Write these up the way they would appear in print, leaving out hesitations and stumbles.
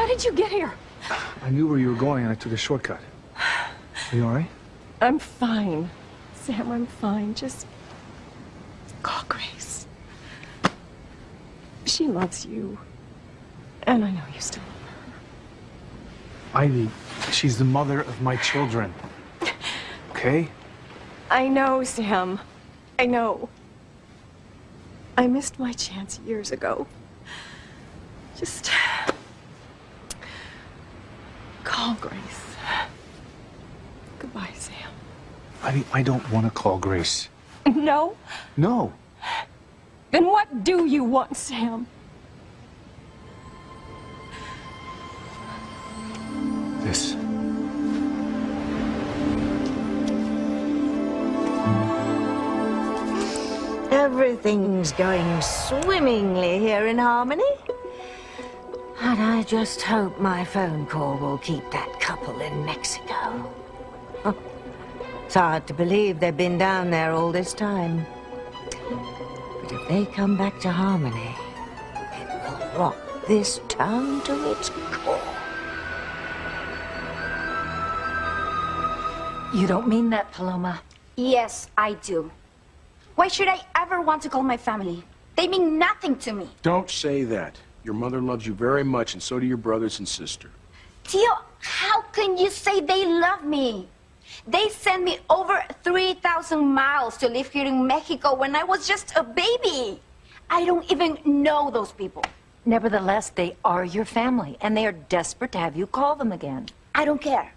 How did you get here? I knew where you were going and I took a shortcut. Are you all right? I'm fine. Sam, I'm fine. Just call Grace. She loves you. And I know you still love her. Ivy, she's the mother of my children. Okay? I know, Sam. I know. I missed my chance years ago. Just call Grace. Goodbye, Sam. Ivy, I don't want to call Grace. No? No. Then what do you want, Sam? This. Everything's going swimmingly here in Harmony. And I just hope my phone call will keep that couple in Mexico. Huh. It's hard to believe they've been down there all this time. But if they come back to Harmony, it will rock this town to its core. You don't mean that, Paloma. Yes, I do. Why should I ever want to call my family? They mean nothing to me. Don't say that. Your mother loves you very much, and so do your brothers and sister. Tio, how can you say they love me? They sent me over 3,000 miles to live here in Mexico when I was just a baby. I don't even know those people. Nevertheless, they are your family, and they are desperate to have you call them again. I don't care.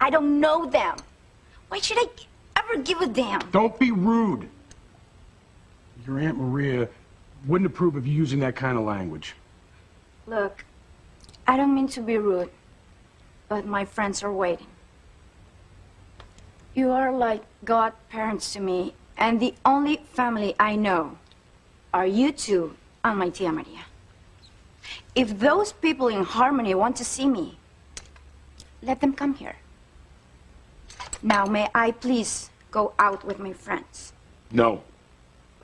I don't know them. Why should I ever give a damn? Don't be rude. Your Aunt Maria wouldn't approve of you using that kind of language. Look, I don't mean to be rude, but my friends are waiting. You are like godparents to me, and the only family I know are you two and my Tia Maria. If those people in Harmony want to see me, let them come here. Now, may I please go out with my friends? No,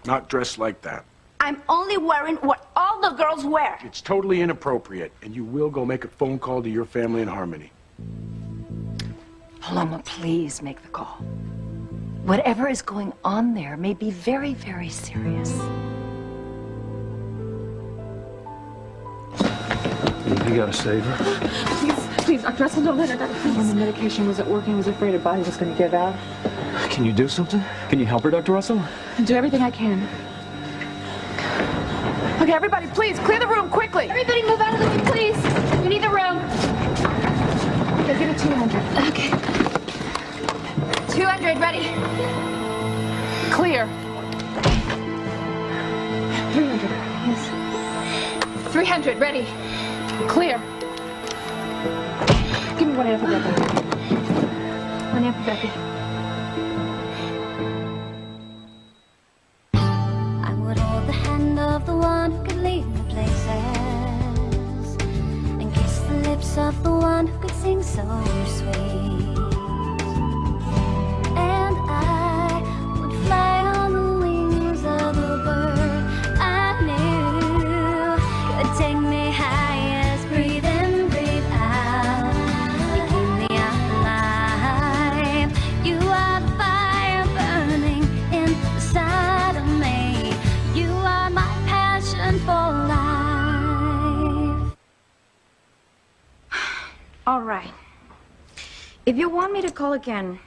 not dressed like that. I'm only wearing what all the girls wear. It's totally inappropriate, and you will go make a phone call to your family in Harmony. Paloma, please make the call. Whatever is going on there may be very, very serious. You gotta save her. Please, Dr. Russell, don't let her die. When the medication wasn't working, I was afraid her body was going to give out. Can you do something? Can you help her, Dr. Russell? I'll do everything I can. Okay, everybody, please, clear the room, quickly. Everybody move out of the way, please. We need the room. Okay, give it 200. Okay. 200, ready? Clear. 300, yes. 300, ready. Clear. Give me one amphibian. One amphibian. I would hold the hand of the one who could lead me places, and kiss the lips of the one who could sing so sweet. And I would fly on the wings of a bird I knew could take me high as breathe in, breathe out. You keep me alive. You are the fire burning inside of me. You are my passion for life. All right. If you want me to call again,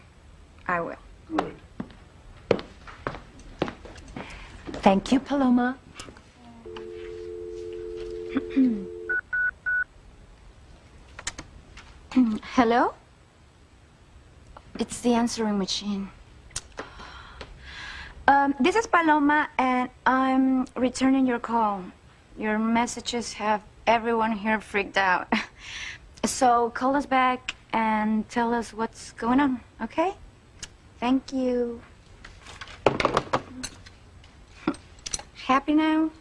I will. Good. Thank you, Paloma. Hello? It's the answering machine. This is Paloma, and I'm returning your call. Your messages have everyone here freaked out. So call us back and tell us what's going on, okay? Thank you. Happy now?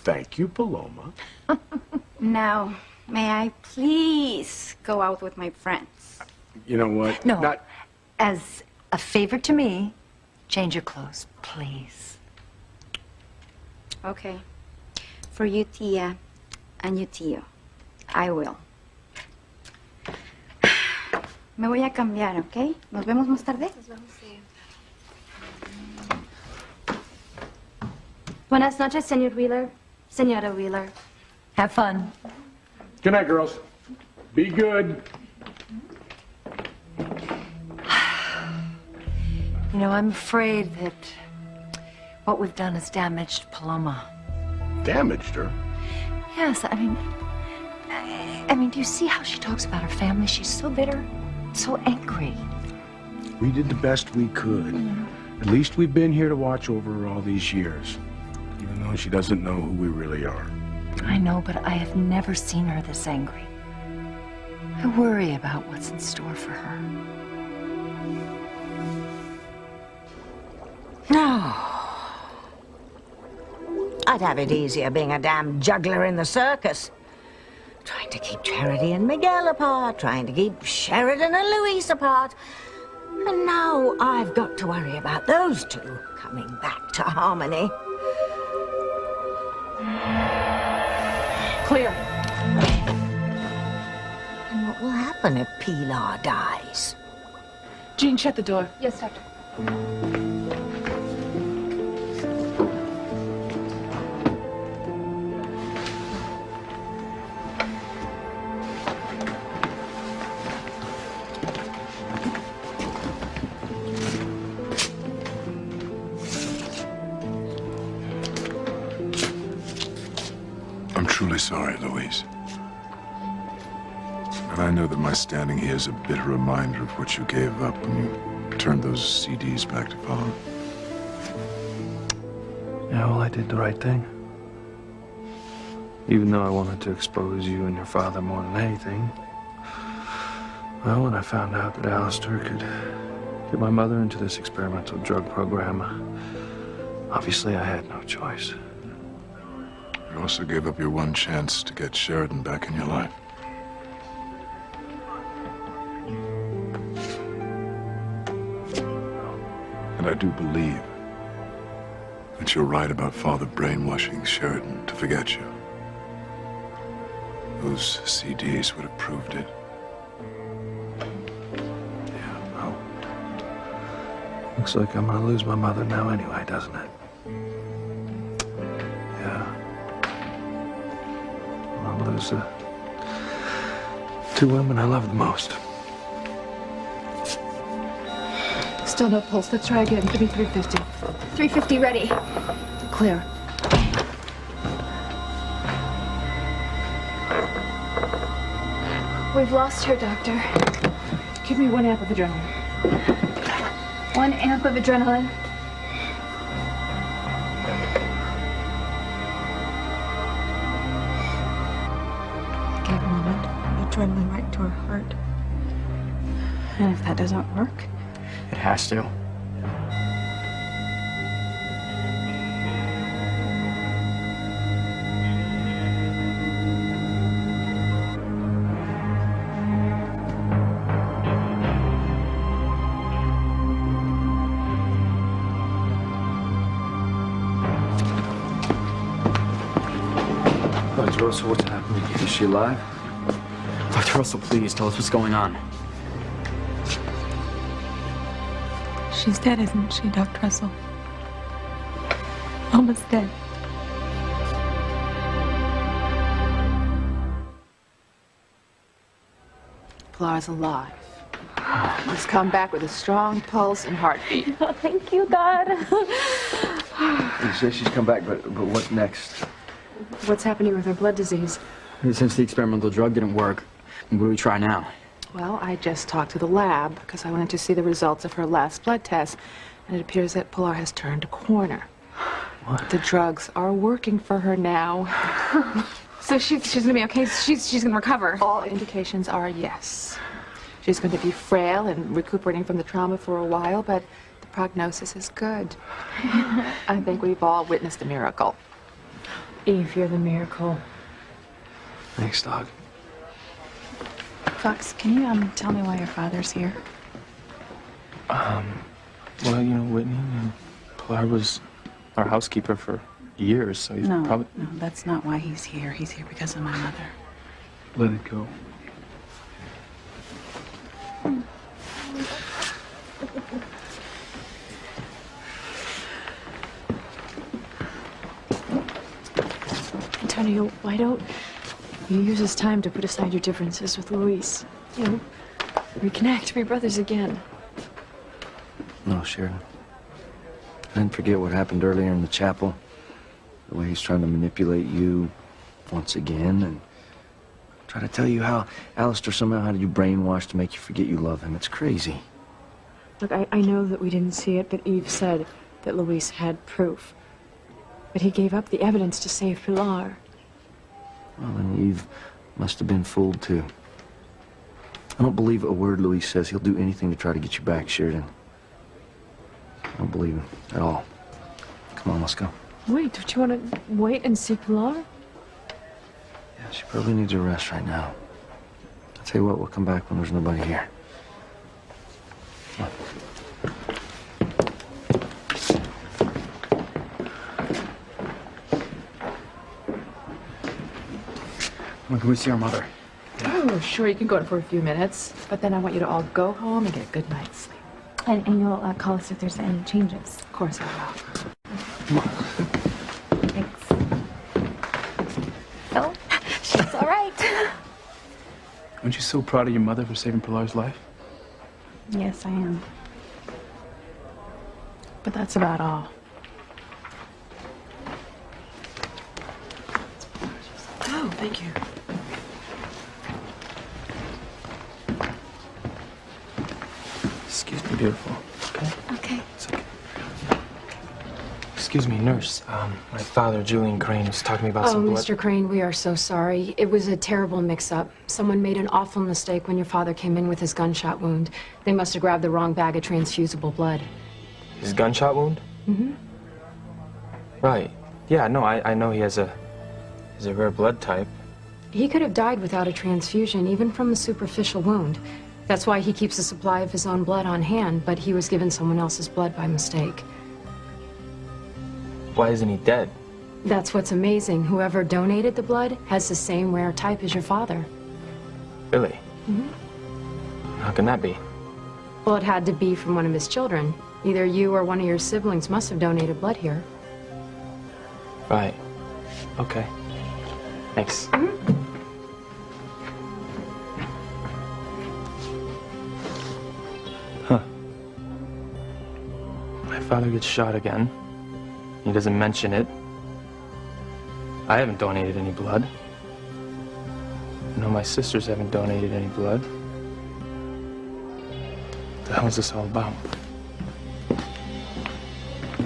Thank you, Paloma. Now, may I please go out with my friends? You know what? No. Not... As a favor to me, change your clothes, please. Okay. For you, Tia, and you, Tio. I will. Me voy a cambiar, ¿ok? Nos vemos más tarde. Buenas noches, señor Wheeler. Señora Wheeler. Have fun. Good night, girls. Be good. You know, I'm afraid that what we've done has damaged Paloma. Damaged her? Yes, I mean, do you see how she talks about her family? She's so bitter, so angry. We did the best we could. At least we've been here to watch over her all these years, even though she doesn't know who we really are. I know, but I have never seen her this angry. I worry about what's in store for her. No. I'd have it easier being a damn juggler in the circus. Trying to keep Charity and Miguel apart, trying to keep Sheridan and Luis apart. And now I've got to worry about those two coming back to harmony. Clear. And what will happen if Pilar dies? Jean, shut the door. Yes, doctor. I'm truly sorry, Louise. And I know that my standing here is a bitter reminder of what you gave up when you turned those CDs back to Paul. Yeah, well, I did the right thing. Even though I wanted to expose you and your father more than anything. Well, when I found out that Alistair could get my mother into this experimental drug program, obviously I had no choice. You also gave up your one chance to get Sheridan back in your life. And I do believe that you're right about Father brainwashing Sheridan to forget you. Those CDs would have proved it. Yeah, well, looks like I'm gonna lose my mother now anyway, doesn't it? Yeah. I'll lose the two women I love the most. Still no pulse. Let's try again. Give me 350. 350 ready. Clear. We've lost her, doctor. Give me 1 amp of adrenaline. 1 amp of adrenaline. Gave Mama adrenaline right to her heart. And if that doesn't work, It has to. Dr. Russell, what's happening? Is she alive? Dr. Russell, please tell us what's going on. she's dead, isn't she, Dr. Russell? Almost dead. Pilar's alive. He's come back with a strong pulse and heartbeat. Oh, thank you, God. You say she's come back, but what next? What's happening with her blood disease? Since the experimental drug didn't work, what do we try now? Well, I just talked to the lab because I wanted to see the results of her last blood test, and it appears that Pilar has turned a corner. What? The drugs are working for her now. So she's gonna be okay? She's gonna recover? All indications are yes. She's going to be frail and recuperating from the trauma for a while, but the prognosis is good. I think we've all witnessed a miracle. Eve, you're the miracle. Thanks, Doc. Fox, can you tell me why your father's here? Well, you know, Whitney and Pilar was our housekeeper for years, so he's probably... No, that's not why he's here. He's here because of my mother. Let it go. Antonio, why don't you use this time to put aside your differences with Luis? You know, reconnect, be brothers again. No, Sheridan. I didn't forget what happened earlier in the chapel. The way he's trying to manipulate you once again and try to tell you how Alistair somehow had you brainwashed to make you forget you love him. It's crazy. Look, I know that we didn't see it, but Eve said that Luis had proof. But he gave up the evidence to save Pilar. Well, then Eve must have been fooled, too. I don't believe a word Luis says. He'll do anything to try to get you back, Sheridan. I don't believe him at all. Come on, let's go. Wait, don't you want to wait and see Pilar? Yeah, she probably needs a rest right now. I'll tell you what, we'll come back when there's nobody here. Come on. Well, can we see our mother? Oh, sure, you can go in for a few minutes, but then I want you to all go home and get a good night's sleep. And you'll call us if there's any changes. Of course I will. Thanks. Oh, she's all right. Aren't you so proud of your mother for saving Pilar's life? Yes, I am. But that's about all. Oh, thank you. Excuse me, beautiful. Okay? Okay. It's okay. Excuse me, nurse. My father, Julian Crane, was talking to me about Oh, some blood. Mr. Crane, we are so sorry. It was a terrible mix-up. Someone made an awful mistake when your father came in with his gunshot wound. They must have grabbed the wrong bag of transfusible blood. His gunshot wound? Mm-hmm. Right. Yeah, no, I know he's a rare blood type. He could have died without a transfusion, even from a superficial wound. That's why he keeps a supply of his own blood on hand, but he was given someone else's blood by mistake. Why isn't he dead? That's what's amazing. Whoever donated the blood has the same rare type as your father. Really? Mm-hmm. How can that be? Well, it had to be from one of his children. Either you or one of your siblings must have donated blood here. Right. Okay. Thanks. Huh. My father gets shot again. He doesn't mention it. I haven't donated any blood. No, my sisters haven't donated any blood. What the hell is this all about?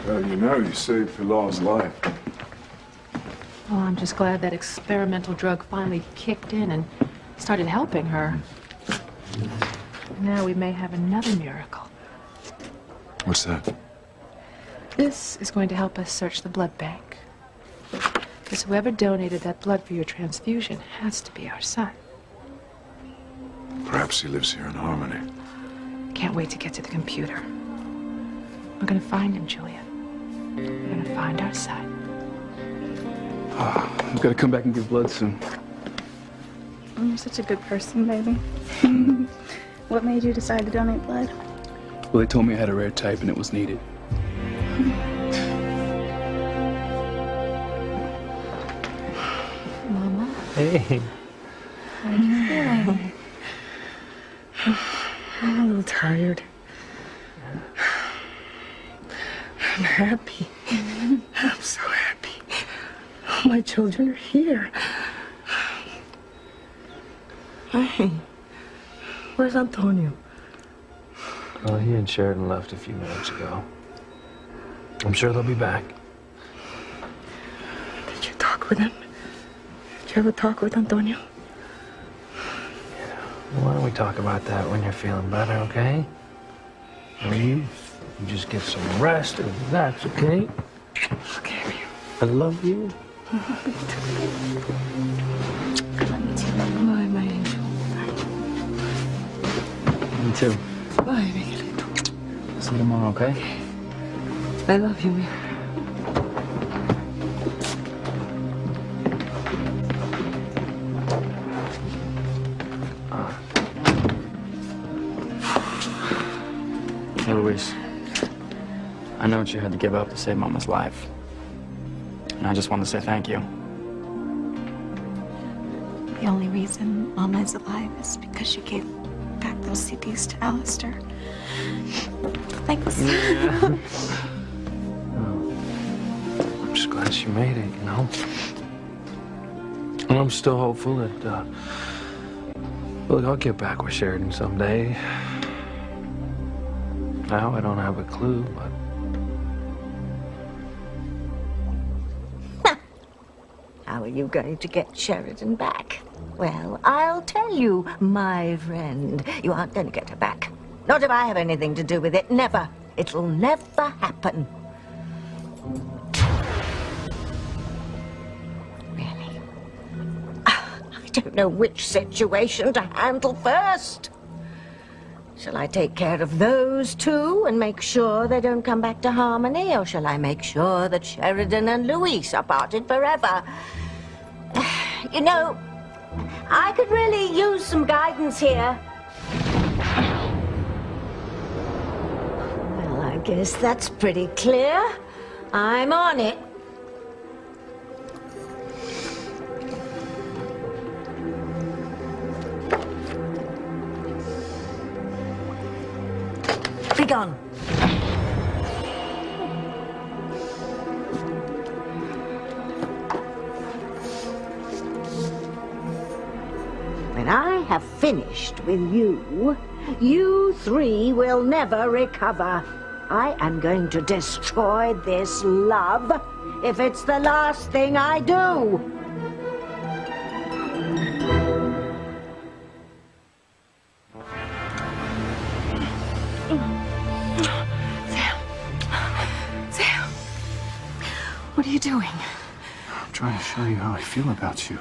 Well, you know you saved Pilar's life. Well, I'm just glad that experimental drug finally kicked in and started helping her. Now we may have another miracle. What's that? This is going to help us search the blood bank. Because whoever donated that blood for your transfusion has to be our son. Perhaps he lives here in Harmony. Can't wait to get to the computer. We're gonna find him, Julian. We're gonna find our son. I've got to come back and give blood soon. You're such a good person, baby. What made you decide to donate blood? Well, they told me I had a rare type and it was needed. Mama? Hey. How are you feeling? I'm a little tired. I'm happy. I'm so happy. My children are here. Hey, where's Antonio? Well, he and Sheridan left a few minutes ago. I'm sure they'll be back. Did you talk with him? Did you ever talk with Antonio? Why don't we talk about that when you're feeling better, okay? You just get some rest, if that's okay. Okay. I love you. Bye, my angel. Me too. Bye, Miguelito. See you tomorrow, okay? I love you, Miguel. Louise. I know what you had to give up to save Mama's life. And I just wanted to say thank you. The only reason Mama is alive is because you gave back those CDs to Alistair. Thanks. Yeah. I'm just glad she made it, you know? And I'm still hopeful that, look, I'll get back with Sheridan someday. Now I don't have a clue, but... How are you going to get Sheridan back? Well, I'll tell you, my friend. You aren't going to get her back. Not if I have anything to do with it. Never. It'll never happen. Really? I don't know which situation to handle first. Shall I take care of those two and make sure they don't come back to Harmony? Or shall I make sure that Sheridan and Louise are parted forever? You know, I could really use some guidance here. Well, I guess that's pretty clear. I'm on it. Be gone. When I have finished with you, you three will never recover. I am going to destroy this love if it's the last thing I do. Sam, what are you doing? I'm trying to show you how I feel about you.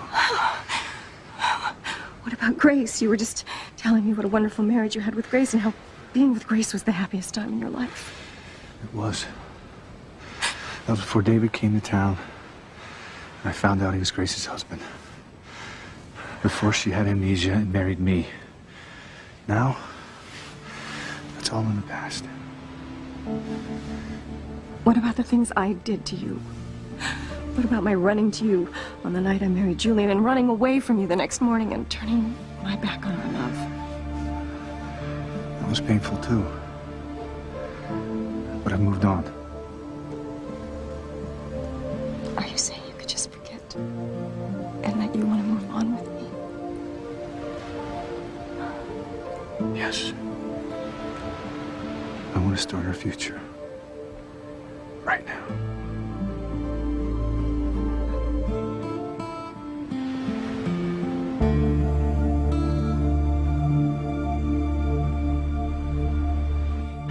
What about Grace? You were just telling me what a wonderful marriage you had with Grace and how being with Grace was the happiest time in your life. It was. That was before David came to town. And I found out he was Grace's husband. Before she had amnesia and married me. Now, that's all in the past. What about the things I did to you? What about my running to you on the night I married Julian and running away from you the next morning and turning my back on our love? That was painful too. But I've moved on. Are you saying you could just forget and that you want to move on with me? Yes. I want to start our future. Right now.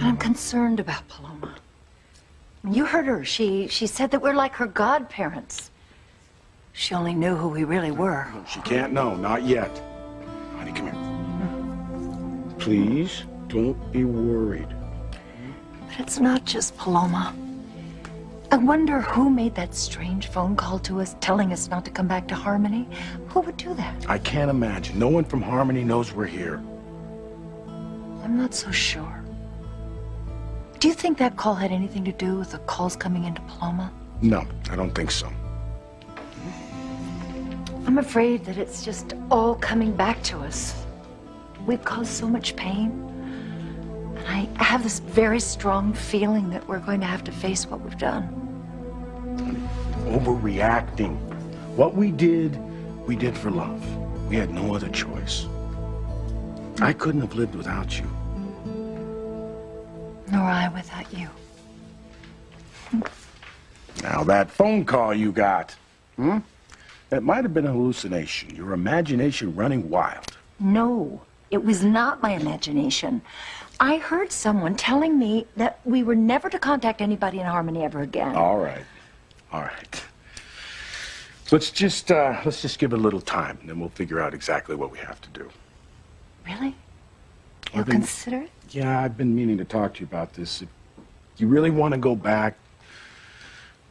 I'm concerned about Paloma. You heard her. She said that we're like her godparents. She only knew who we really were. She can't know, not yet. Honey, come here. Please, don't be worried. But it's not just Paloma. I wonder who made that strange phone call to us telling us not to come back to Harmony. Who would do that? I can't imagine. No one from Harmony knows we're here. I'm not so sure. Do you think that call had anything to do with the calls coming into Paloma? No, I don't think so. I'm afraid that it's just all coming back to us. We've caused so much pain. And I have this very strong feeling that we're going to have to face what we've done. Overreacting. What we did for love. We had no other choice. I couldn't have lived without you. Nor I without you. Now that phone call you got, that might have been a hallucination. Your imagination running wild. No, it was not my imagination. I heard someone telling me that we were never to contact anybody in Harmony ever again. All right. Let's just give it a little time, and then we'll figure out exactly what we have to do. Really? You'll consider it? Yeah, I've been meaning to talk to you about this. If you really want to go back,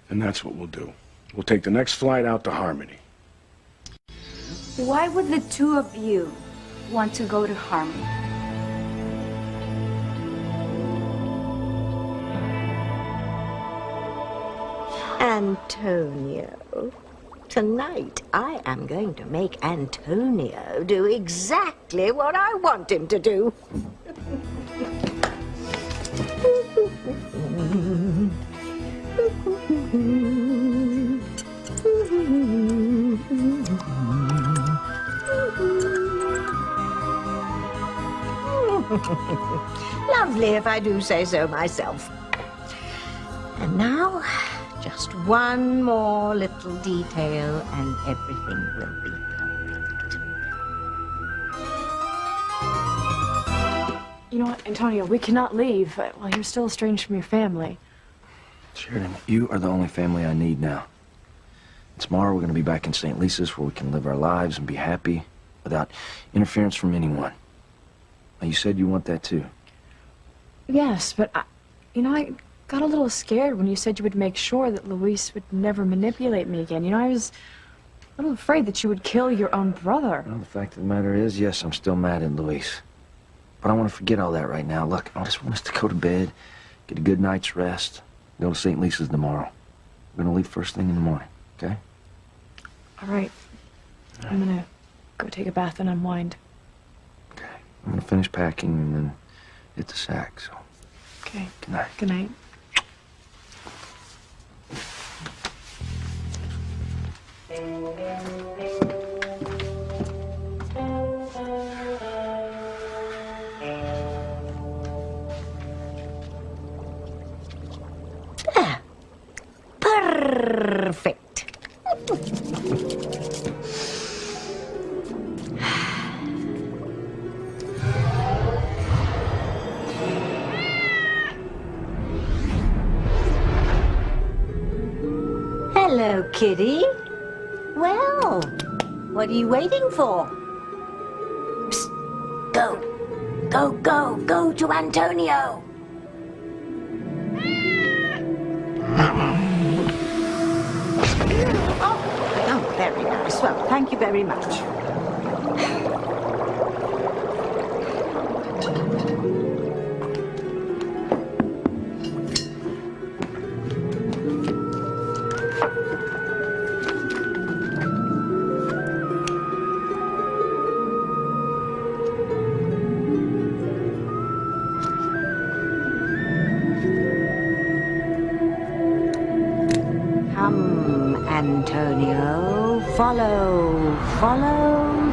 then that's what we'll do. We'll take the next flight out to Harmony. Why would the two of you want to go to Harmony? Antonio. Tonight, I am going to make Antonio do exactly what I want him to do. Lovely, if I do say so myself. And now, just one more little detail and everything will be perfect. You know what, Antonio, we cannot leave while you're still estranged from your family. Sheridan, you are the only family I need now. Tomorrow we're going to be back in St. Lisa's where we can live our lives and be happy without interference from anyone. Now, you said you want that too. Yes, but I got a little scared when you said you would make sure that Luis would never manipulate me again. You know, I was a little afraid that you would kill your own brother. Well, the fact of the matter is, yes, I'm still mad at Luis. But I want to forget all that right now. Look, I just want us to go to bed, get a good night's rest, go to St. Lisa's tomorrow. We're going to leave first thing in the morning, okay? All right. I'm gonna go take a bath and unwind. I'm going to finish packing and then hit the sack, so. Okay. Good night. Good night. There. Perfect. Hello, kitty. Well, what are you waiting for? Psst. Go. Go, go, go to Antonio. Oh, very nice. Well, thank you very much. Come, Antonio, follow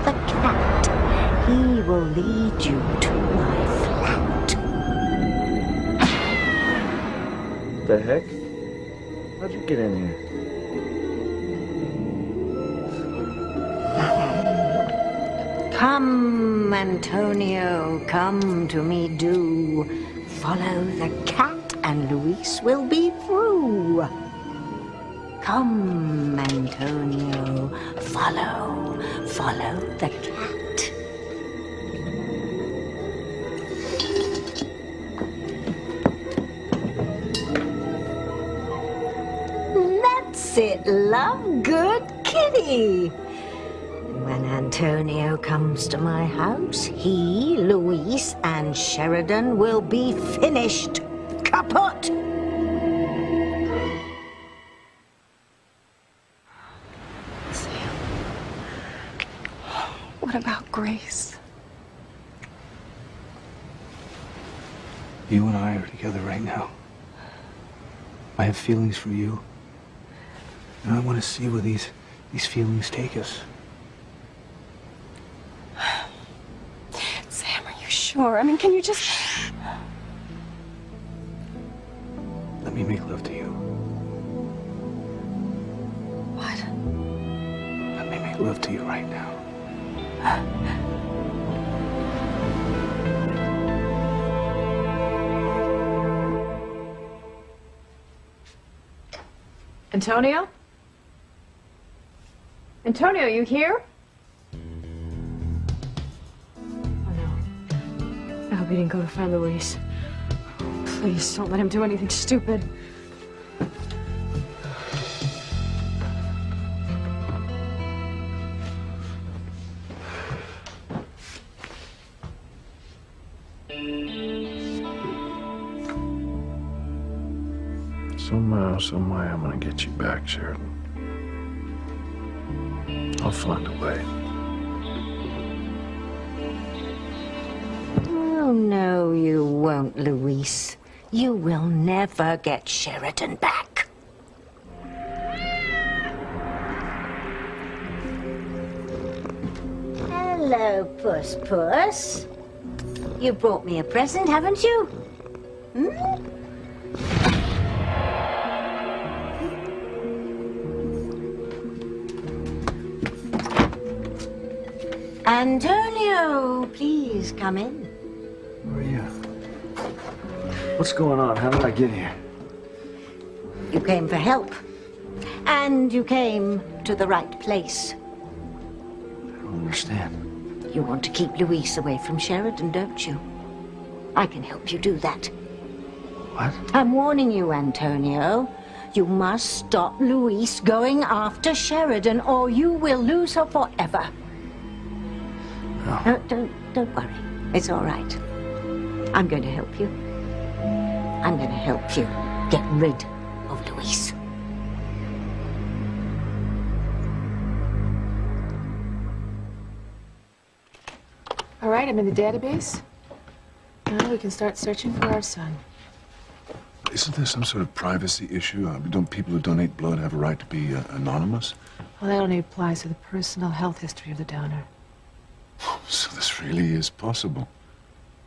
the cat. He will lead you to my flat. The heck? How'd you get in here? Come, Antonio, come to me, do. Follow the cat and Luis will be through. Come, Antonio, follow the cat. That's it, love. Good kitty. When Antonio comes to my house, he, Luis, and Sheridan will be finished. Kaput! What about Grace? You and I are together right now. I have feelings for you. And I want to see where these feelings take us. Sam, are you sure? I mean, can you just... Let me make love to you. What? Let me make love to you right now. Antonio? Antonio, you here? Oh no. I hope he didn't go to find Luis. Please don't let him do anything stupid. Somehow, some way, I'm gonna get you back, Sheridan. I'll find a way. Oh, no, you won't, Luis. You will never get Sheridan back. Hello, Puss Puss. You brought me a present, haven't you? Hmm? Antonio, please come in. Where are you? What's going on? How did I get here? You came for help. And you came to the right place. I don't understand. You want to keep Luis away from Sheridan, don't you? I can help you do that. What? I'm warning you, Antonio. You must stop Luis going after Sheridan, or you will lose her forever. No. Don't worry. It's all right. I'm going to help you. I'm going to help you get rid of Luis. All right, I'm in the database. Now we can start searching for our son. Isn't there some sort of privacy issue? Don't people who donate blood have a right to be anonymous? Well, that only applies to the personal health history of the donor. So this really is possible.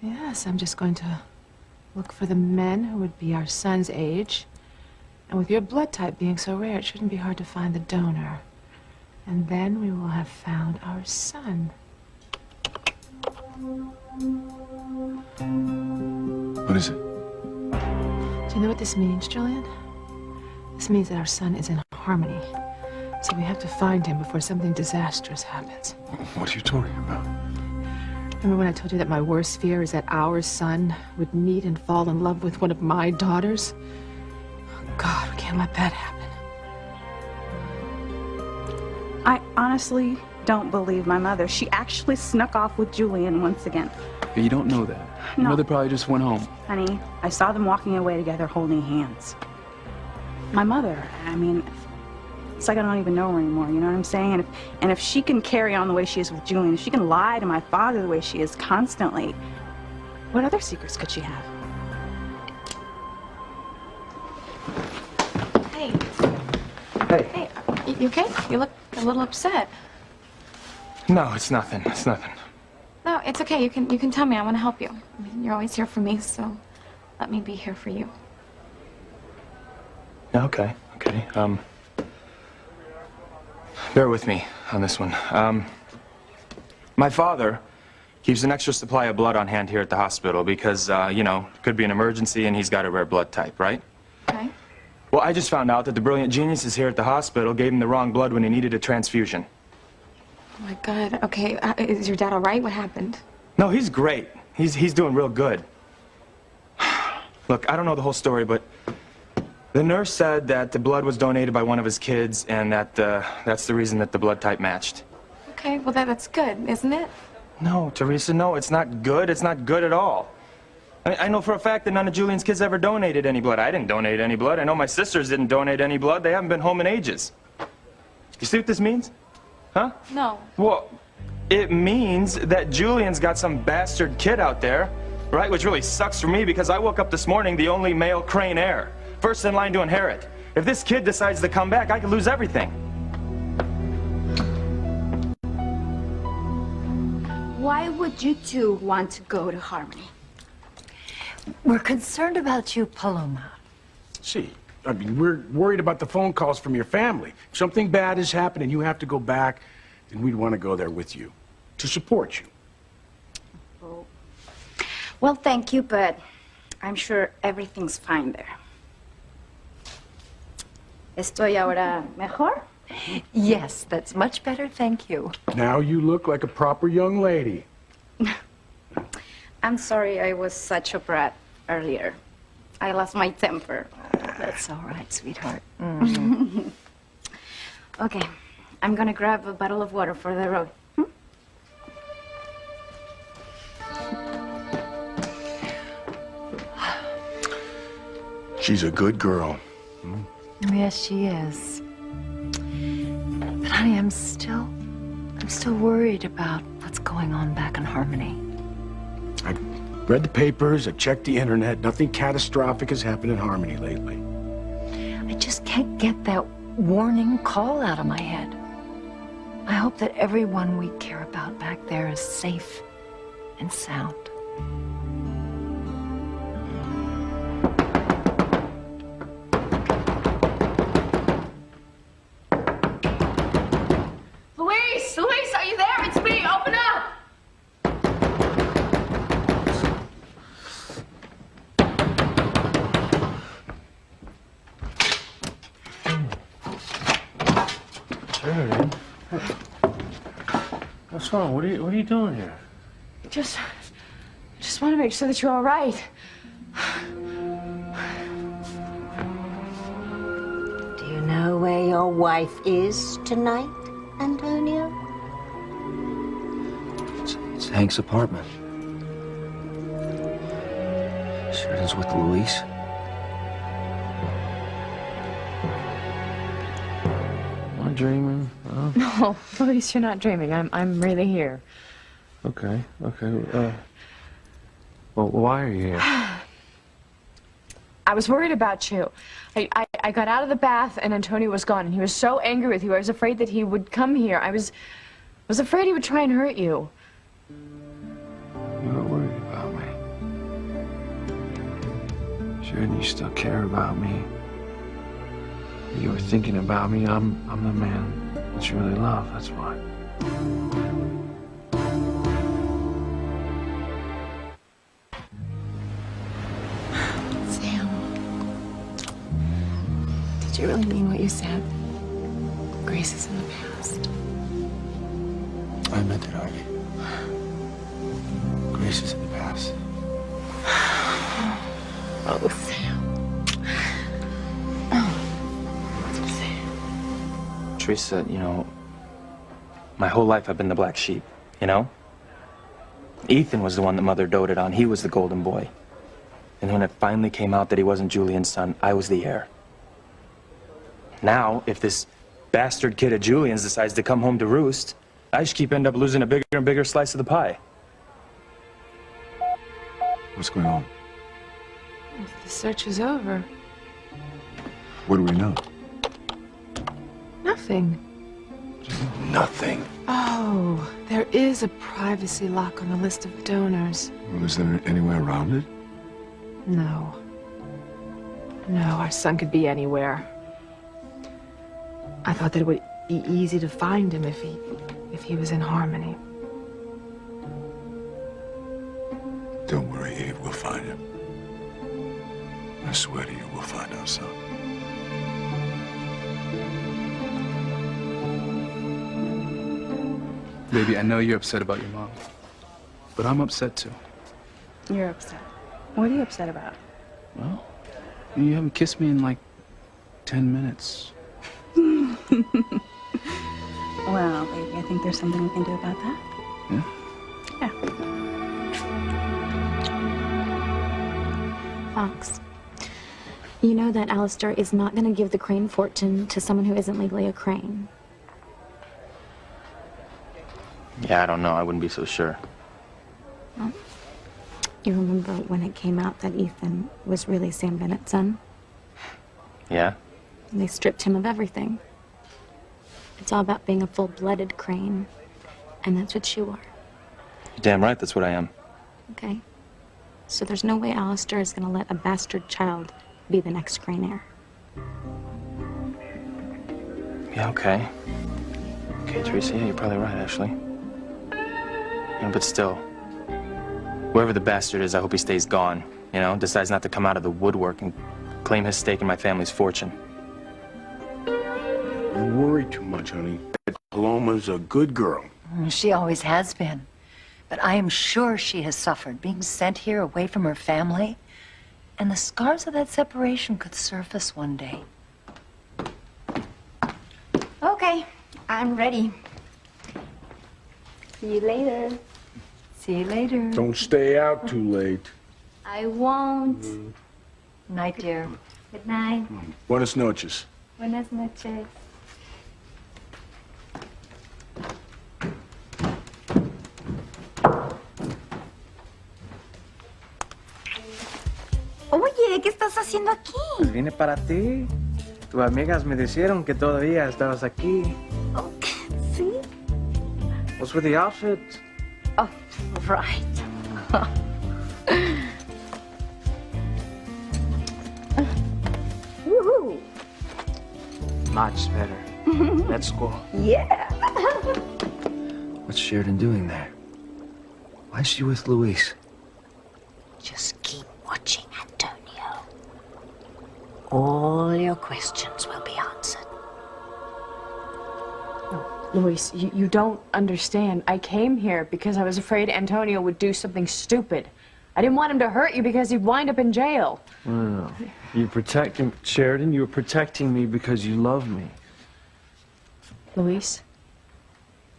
Yes, I'm just going to look for the men who would be our son's age. And with your blood type being so rare, it shouldn't be hard to find the donor. And then we will have found our son. What is it? Do you know what this means, Julian? This means that our son is in Harmony. So we have to find him before something disastrous happens. What are you talking about? Remember when I told you that my worst fear is that our son would meet and fall in love with one of my daughters? Oh, God, we can't let that happen. I honestly don't believe my mother. She actually snuck off with Julian once again. But you don't know that. Your No. mother probably just went home. Honey, I saw them walking away together holding hands. My mother, I mean, it's like I don't even know her anymore, you know what I'm saying? And if she can carry on the way she is with Julian, if she can lie to my father the way she is constantly, what other secrets could she have? Hey. Hey. Hey, you okay? You look a little upset. No, it's nothing. It's nothing. No, it's okay. You can tell me. I want to help you. I mean, you're always here for me, so let me be here for you. Yeah, okay. Okay. Bear with me on this one. My father keeps an extra supply of blood on hand here at the hospital because, you know, it could be an emergency and he's got a rare blood type, right? Okay. Well, I just found out that the brilliant geniuses here at the hospital gave him the wrong blood when he needed a transfusion. Oh my God. Okay. Is your dad all right? What happened? No, he's great. He's doing real good. Look, I don't know the whole story, but the nurse said that the blood was donated by one of his kids and that that's the reason that the blood type matched. Okay. Well, that's good, isn't it? No, Teresa, no, it's not good. It's not good at all. I know for a fact that none of Julian's kids ever donated any blood. I didn't donate any blood. I know my sisters didn't donate any blood. They haven't been home in ages. You see what this means? Huh? No. Well, it means that Julian's got some bastard kid out there, right? Which really sucks for me because I woke up this morning the only male Crane heir. First in line to inherit. If this kid decides to come back, I could lose everything. Why would you two want to go to Harmony? We're concerned about you, Paloma. See, I mean, we're worried about the phone calls from your family. If something bad has happened and you have to go back, then we'd want to go there with you to support you. Well, thank you, but I'm sure everything's fine there. ¿Estoy ahora mejor? Yes, that's much better, thank you. Now you look like a proper young lady. I'm sorry I was such a brat earlier. I lost my temper. That's all right, sweetheart. Okay, I'm gonna grab a bottle of water for the road. She's a good girl. Yes, she is. But honey, I'm still worried about what's going on back in Harmony. I read the papers, I checked the internet. Nothing catastrophic has happened in Harmony lately. I just can't get that warning call out of my head. I hope that everyone we care about back there is safe and sound. Luis! Luis, are you there? It's me! Open up! Sheridan. What's wrong? What are you doing here? Just want to make sure that you're all right. Do you know where your wife is tonight, Antonio? It's Hank's apartment. Sheridan's with Luis. Am I dreaming? Oh. No, Luis, you're not dreaming. I'm really here. Okay. Well, why are you here? I was worried about you. I got out of the bath and Antonio was gone, and he was so angry with you. I was afraid that he would come here. I was afraid he would try and hurt you. You were worried about me. Sheridan, you still care about me. You were thinking about me. I'm the man that you really love. That's why. Sam, did you really mean what you said? Grace is in the past. I meant it, Ivy. Grace is in the past. Oh, Sam. Teresa, you know, my whole life I've been the black sheep, you know? Ethan was the one that Mother doted on. He was the golden boy. And when it finally came out that he wasn't Julian's son, I was the heir. Now, if this bastard kid of Julian's decides to come home to roost, I just end up losing a bigger and bigger slice of the pie. What's going on? If the search is over, What do we know? nothing. Nothing. Oh, there is a privacy lock on the list of donors. Well, is there any way around it? No. No, our son could be anywhere. I thought that it would be easy to find him if he was in Harmony. Don't worry, Eve. We'll find him. I swear to you, we'll find our son. Baby, I know you're upset about your mom, but I'm upset too. You're upset. What are you upset about? Well, you haven't kissed me in like 10 minutes. Well, baby, I think there's something we can do about that. Yeah? Yeah. Fox, you know that Alistair is not going to give the Crane fortune to someone who isn't legally a Crane. Yeah, I don't know. I wouldn't be so sure. Well, you remember when it came out that Ethan was really Sam Bennett's son? Yeah? And they stripped him of everything. It's all about being a full-blooded Crane. And that's what you are. You're damn right that's what I am. Okay? So there's no way Alistair is gonna let a bastard child be the next Crane heir. Yeah, okay. Okay, Teresa, yeah, you're probably right, actually. Yeah, but still, whoever the bastard is, I hope he stays gone, you know? Decides not to come out of the woodwork and claim his stake in my family's fortune. You worry too much, honey. Paloma's a good girl. She always has been. But I am sure she has suffered being sent here away from her family. And the scars of that separation could surface one day. Okay, I'm ready. See you later. See you later. Don't stay out too late. I won't. Night, dear. Good night. Buenas noches. Buenas noches. Oye, ¿qué estás haciendo aquí? Pues vine para ti. Tus amigas me dijeron que todavía estabas aquí. ¿Sí? What's with the outfit? Oh, right. Woohoo! Much better. Let's go. Yeah. What's Sheridan doing there? Why is she with Luis? Just keep watching, Antonio. All your questions will be answered. Luis, you don't understand. I came here because I was afraid Antonio would do something stupid. I didn't want him to hurt you because he'd wind up in jail. No. You protecting Sheridan, you were protecting me because you love me. Luis,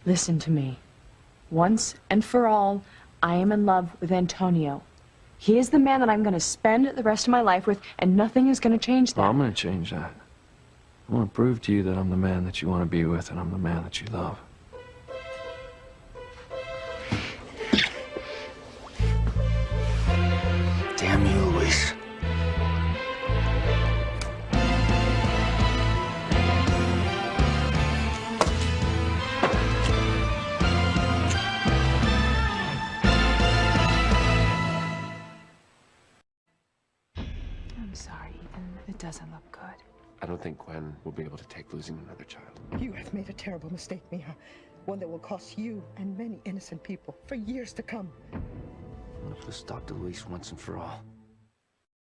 listen to me. Once and for all, I am in love with Antonio. He is the man that I'm going to spend the rest of my life with, and nothing is going to change that. I'm going to change that. I want to prove to you that I'm the man that you want to be with, and I'm the man that you love. Damn you, Luis. I'm sorry, Ethan. It doesn't look good. I don't think Gwen will be able to take losing another child. You have made a terrible mistake, Mija. One that will cost you and many innocent people for years to come. I'm gonna put a stop to Luis once and for all.